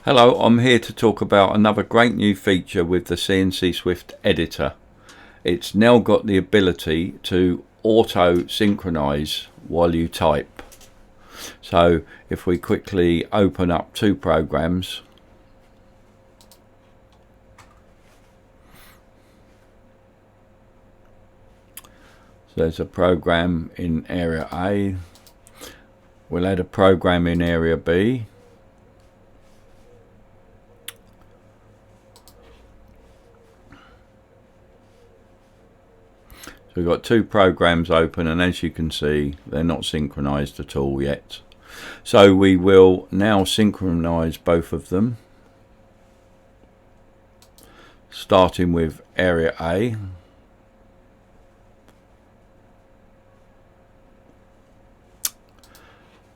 Hello, I'm here to talk about another great new feature with the CNC Swift Editor. It's now got the ability to auto synchronize while you type. So if we quickly open up two programs, so there's a program in area A, we'll add a program in area B. So we've got two programs open, and as you can see, they're not synchronized at all yet. So we will now synchronize both of them, starting with area A.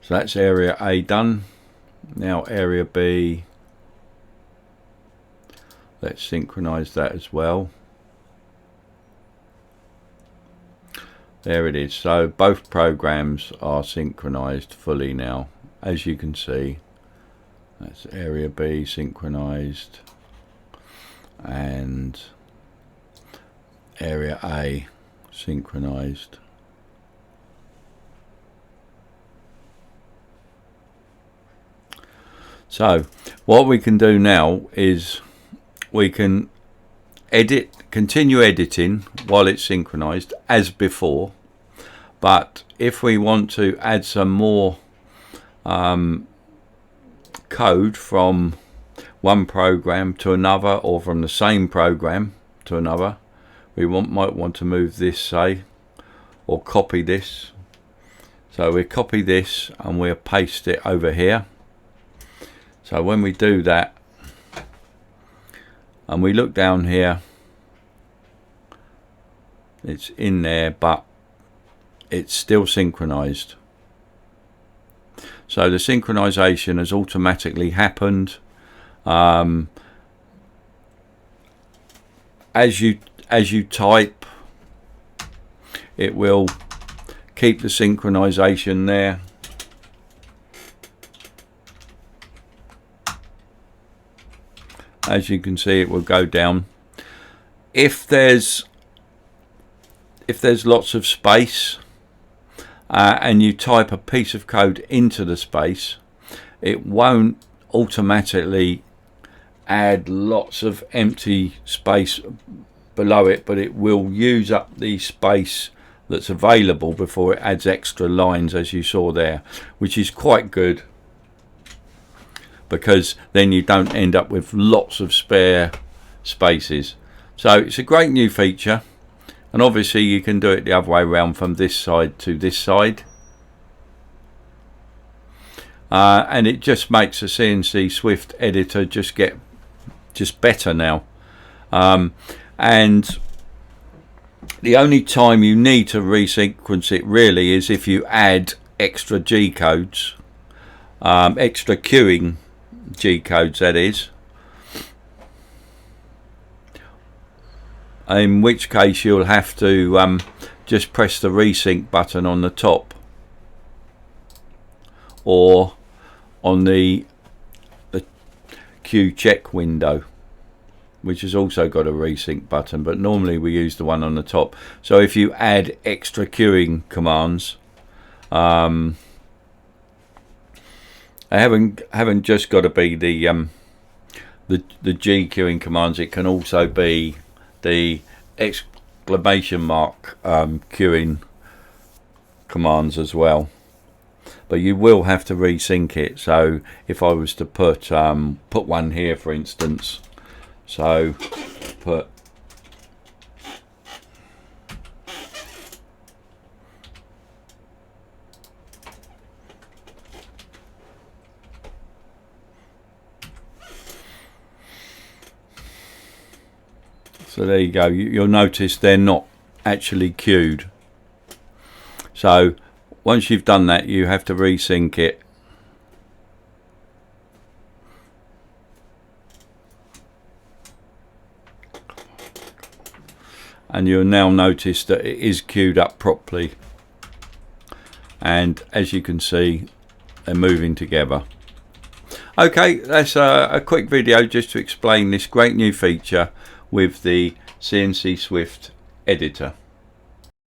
So that's area A done. Now area B, let's synchronize that as well. There it is. So both programs are synchronized fully now. As you can see, that's area B synchronized and area A synchronized. So what we can do now is we can continue editing while it's synchronized as before, but if we want to add some more code from one program to another, or from the same program to another, we might want to move this, say, or copy this. So we copy this and we'll paste it over here. So when we do that and we look down here, it's in there, but it's still synchronized. So the synchronization has automatically happened. As you type, it will keep the synchronization there. As you can see, it will go down. If there's lots of space and you type a piece of code into the space, it won't automatically add lots of empty space below it, but it will use up the space that's available before it adds extra lines, as you saw there, which is quite good, because then you don't end up with lots of spare spaces. So it's a great new feature, and obviously you can do it the other way around, from this side to this side, and it just makes the CNC Swift Editor just better now. And the only time you need to resequence it really is if you add extra G codes, extra queuing G codes, that is, in which case you'll have to just press the resync button on the top, or on the queue check window, which has also got a resync button, but normally we use the one on the top. So if you add extra queuing commands, they haven't just got to be the G queuing commands. It can also be the exclamation mark queuing commands as well. But you will have to resync it. So if I was to put one here, for instance, so put so there you go. You'll notice they're not actually queued. So once you've done that, you have to resync it. And you'll now notice that it is queued up properly. And as you can see, they're moving together. Okay, that's a quick video just to explain this great new feature with the CNC Swift Editor.